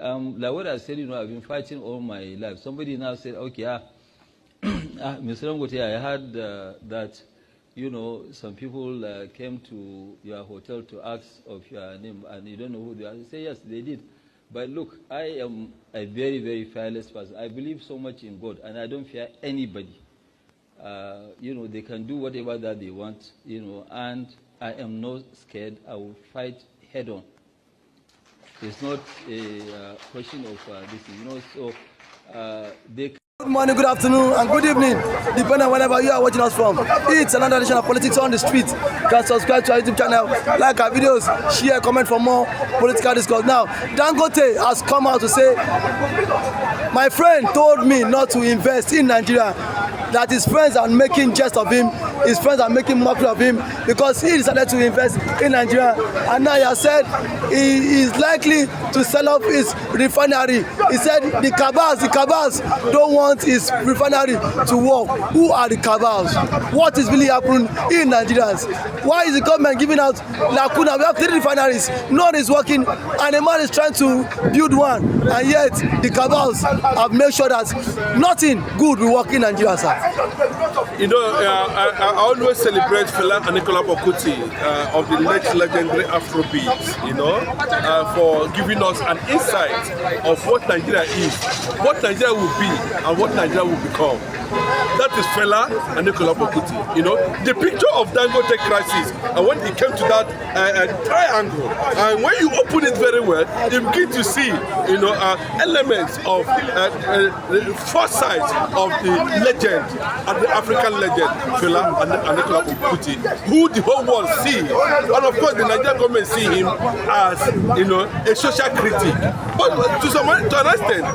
Like what I said, I've been fighting all my life. Somebody now said, okay, Mr. Dangote, I heard that, some people came to your hotel to ask of your name, and you don't know who they are. I say, yes, they did. But look, I am a very, very fearless person. I believe so much in God, and I don't fear anybody. They can do whatever that they want, and I am not scared. I will fight head on. It's not a question of this, so they. Good morning, good afternoon, and good evening, depending on whenever you are watching us from. It's another edition of Politics on the Street. You can subscribe to our YouTube channel, like our videos, share, comment for more political discourse. Now, Dangote has come out to say, my friend told me not to invest in Nigeria, that his friends are making jest of him, his friends are making mockery of him because he decided to invest in Nigeria. And now he has said he is likely to sell off his refinery. He said the Cabal'S don't want his refinery to work. Who are the Cabal'S? What is really happening in Nigeria? Why is the government giving out lacuna? We have 3 refineries, none is working, and a man is trying to build one, and yet the Cabal'S have made sure that nothing good will work in Nigeria, sir. I always celebrate Fela and Kuti of the legendary Afrobeat, for giving us an insight of what Nigeria is, what Nigeria will be, and what Nigeria will become. That is Fela and Kuti. The picture of Dangote crisis, and when it came to that triangle, and when you open it very well, you begin to see, elements of foresight of the legend, and the African legend, Fela and Kuti, who the whole world see, and of course the Nigerian government see him as, a social critic. But to an extent,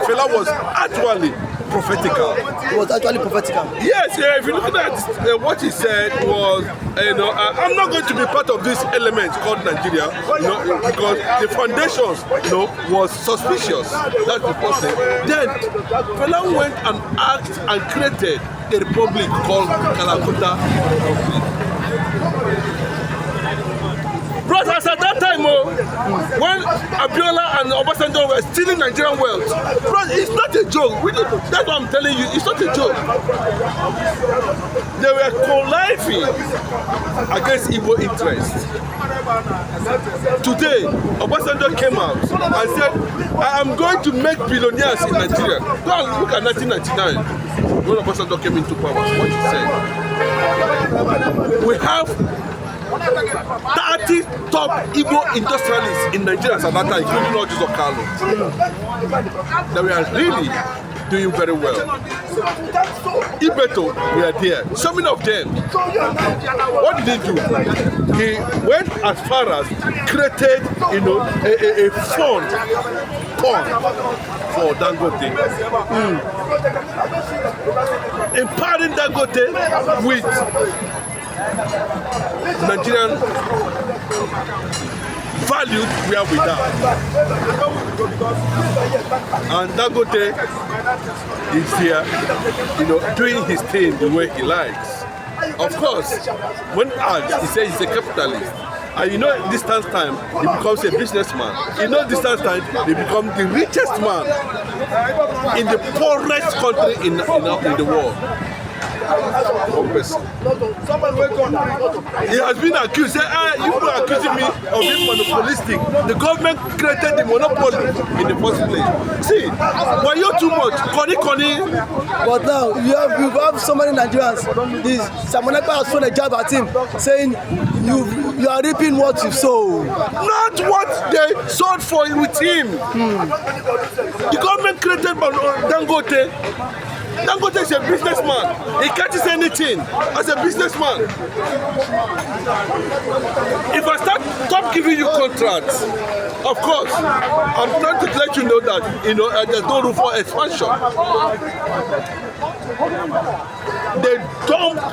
Fela was actually prophetical. It was actually prophetical. Yes, if you look at what he said was, I'm not going to be part of this element called Nigeria, because the foundations, was suspicious. That's the first thing. Then, Fela went and asked and created a republic called Calcutta Republic. Brothers, at that time, when Abiola and Obasanjo were stealing Nigerian wealth, it's not a joke. That's what I'm telling you. It's not a joke. They were conniving against Igbo interests. Today, Obasanjo came out and said, I am going to make billionaires in Nigeria. Go and look at 1999, when Obasanjo came into power. What he said. We have 30 top Igbo industrialists in Nigeria at that time, including not just Carlo. That we are really doing very well. Ibeto, we are there. So many of them. What did he do? He went as far as created, a fund for Dangote. Empowering Dangote with Nigerian valued where we are. And Dangote is here, doing his thing the way he likes. Of course, when asked, he says he's a capitalist. And distance time, he becomes a businessman. Distance time, he becomes the richest man in the poorest country in the world. He has been accused, you are accusing me of being monopolistic. The government created the monopoly in the first place. See, were you too much? Connie. But now, you have so many Nigerians. Samonekpa has thrown a jab at him, saying, you are reaping what you sow. Not what they sold for with him. The government created Dangote. Dangote is a businessman. He catches anything as a businessman. If I stop giving you contracts, of course, I'm trying to let you know that there's no room for expansion. They dumped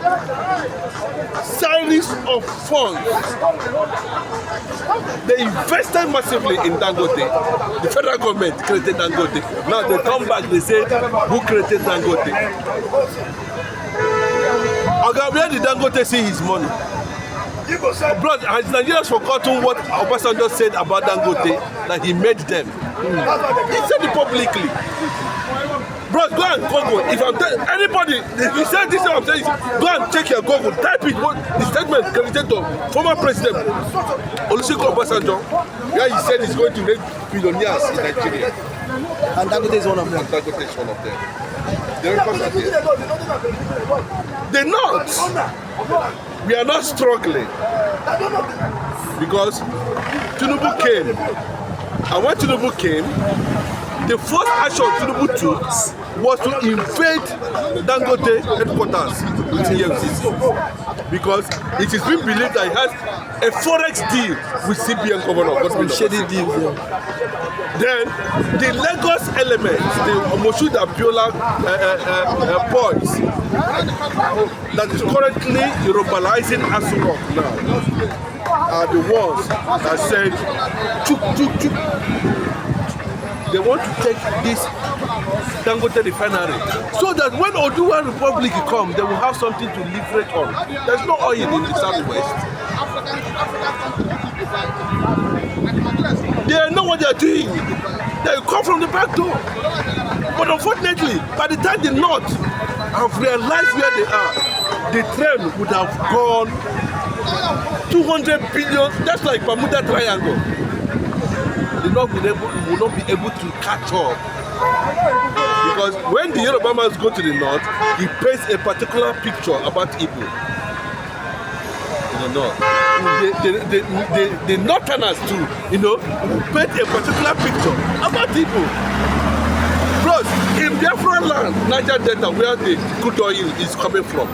series of funds. They invested massively in Dangote. The federal government created Dangote. Now they come back, they say, who created Dangote? Okay, where did Dangote see his money? Bro, has Nigerians forgotten what Obasanjo said about Dangote, that he made them? He said it publicly. Bro, go and Google. If I'm telling anybody, if you say this, I'm saying, go and check your Google, type it. What the statement credited to former President Olusegun Obasanjo, where he said he's going to make billionaires in Nigeria. And Dangote is one of them. Dangote is one of them. The records are there. They're not. We are not struggling because Tinubu came, and when Tinubu came, the first action Tinubu took was to invade Dangote headquarters with EFCC, because it is being believed that he has a forex deal with CBN governor. Shady deals, yeah. Then the Lagos elements, the Moshood Abiola boys, that is currently Yorubalizing Aso Rock now, are the ones that said, chuk. They want to take this Dangote refinery so that when Oduwa Republic come, they will have something to leverage on. There's no oil in the southwest. They know what they are doing. They come from the back door. But unfortunately, by the time the North have realized where they are, the train would have gone 200 billion. That's like Bermuda Triangle. The North will not be able to catch up. Because when the Yorubamans go to the North, he paints a particular picture about Igbo in the North. The Northerners too, paint a particular picture about Igbo. Plus, in Biafra land, Niger Delta, where the crude oil is coming from,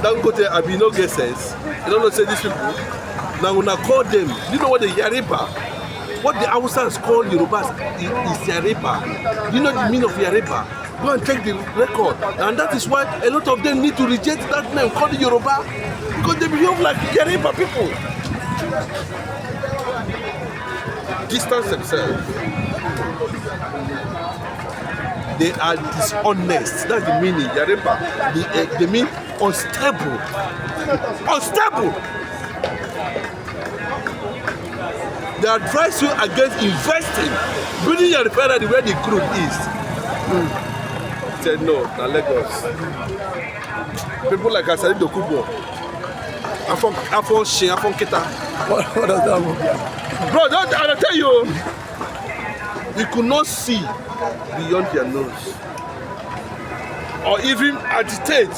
Dangote Abino guesses, you don't know, say these people, now when I call them, you know what the Yariba? What the Hausas call Yorubas is Yariba. You know the meaning of Yariba? Go and check the record. And that is why a lot of them need to reject that name called Yoruba, because they behave like Yariba people. Distance themselves. They are dishonest. That's the meaning. Yariba. They mean unstable. Unstable. They advise you against investing, building your refinery where the crude is. Said no, na Lagos. People like Asari Dokubo, Afon Shin, Afon Kita. What does that mean? Bro, I'll tell you, you could not see beyond their nose, or even agitate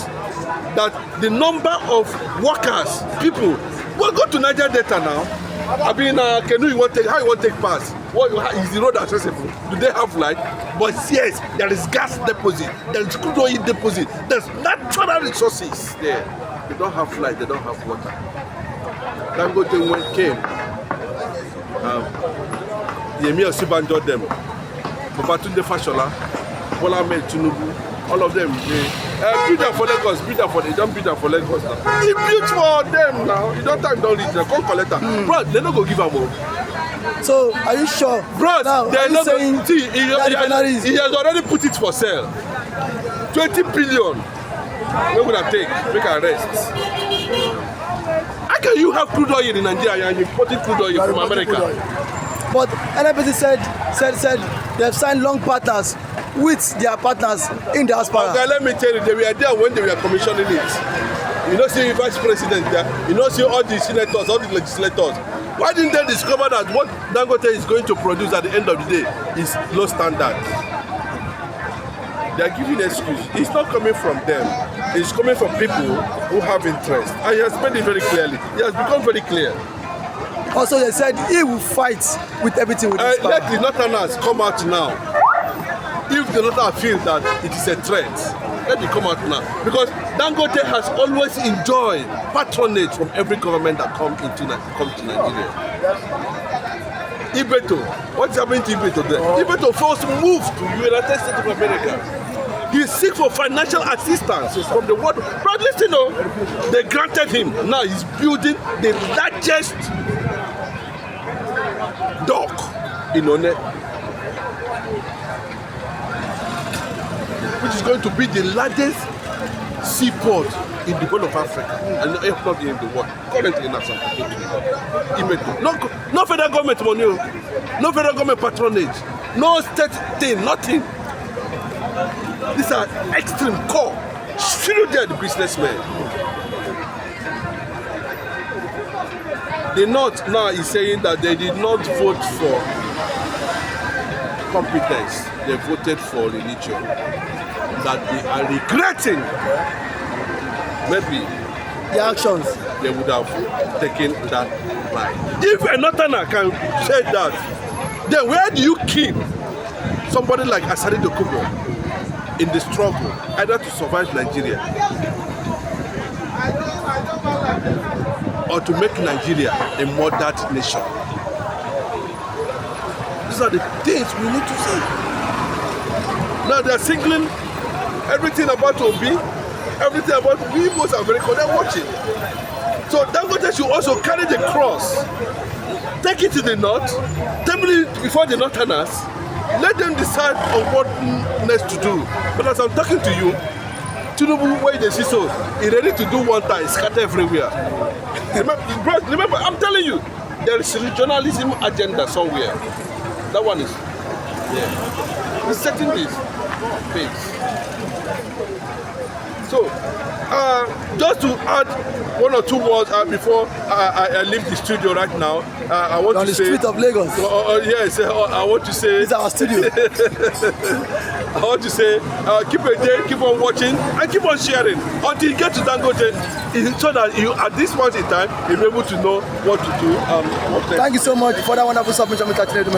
that the number of workers, people, will go to Niger Delta now. I mean, Canoe, how you want to take pass? What is the road accessible? Do they have light? But yes, there is gas deposit, there is crude oil deposit, there's natural resources there. They don't have light, they don't have water. Dangote came. Yemi Osibanjo them, Babatunde Fashola, Bola Ahmed Tinubu, all of them. Build them for Lagos, build them for they don't build them for Lagos now. He built for them now. You don't time don't reach them, come collect them. Bro, they don't go give them more. So are you sure? Bro, now they're not saying see, he has already put it for sale. 20 billion. Where would I take? Make a rest. How can you have crude oil in Nigeria and you importing crude oil from America? But NNPC said they have signed long partners with their partners in the diaspora. Okay, let me tell you, they were there when they were commissioning it. You know, see vice president there. You know, see all the senators, all the legislators. Why didn't they discover that what Dangote is going to produce at the end of the day is low standard? They are giving excuse. It's not coming from them. It's coming from people who have interest. And he has made it very clearly. He has become very clear. Also, they said he will fight with everything with his power. Let the Northerners come out now. If the Northerners feel that it is a threat, let them come out now. Because Dangote has always enjoyed patronage from every government that come to Nigeria. Ibeto, what's happening to Ibeto there? Ibeto first moved to the United States of America. He seek for financial assistance from the world. But listen, they granted him. Now he's building the largest dock in One, which is going to be the largest seaport in the whole of Africa, and if not in the world, currently in Africa. No federal government money, no federal government patronage, no state thing, nothing. These are extreme core, shrewd businessmen. The North now is saying that they did not vote for competence, they voted for religion. That they are regretting maybe the actions. They would have taken that right. If a Northerner can say that, then where do you keep somebody like Asari Dokubo in the struggle, either to survive Nigeria or to make Nigeria a modern nation? These are the things we need to say. Now they are singling everything about Obi, everything about we most are very they're watching. So Dangote should also carry the cross, take it to the north, table it before the northerners, let them decide on what next to do. But as I'm talking to you, Tinubu, where they see so, he's ready to do one time, scatter everywhere. Remember, I'm telling you, there is a regionalism agenda somewhere. That one is, yeah. He's setting this pace. So, just to add one or two words before I leave the studio right now, I want to say... On the street of Lagos. Yes, I want to say... It's our studio. I want to say, keep a day, keep on watching, and keep on sharing until you get to Dangote, so that you, at this point in time, you'll be able to know what to do. Thank you so much for that wonderful submission, Mr. Chinedu.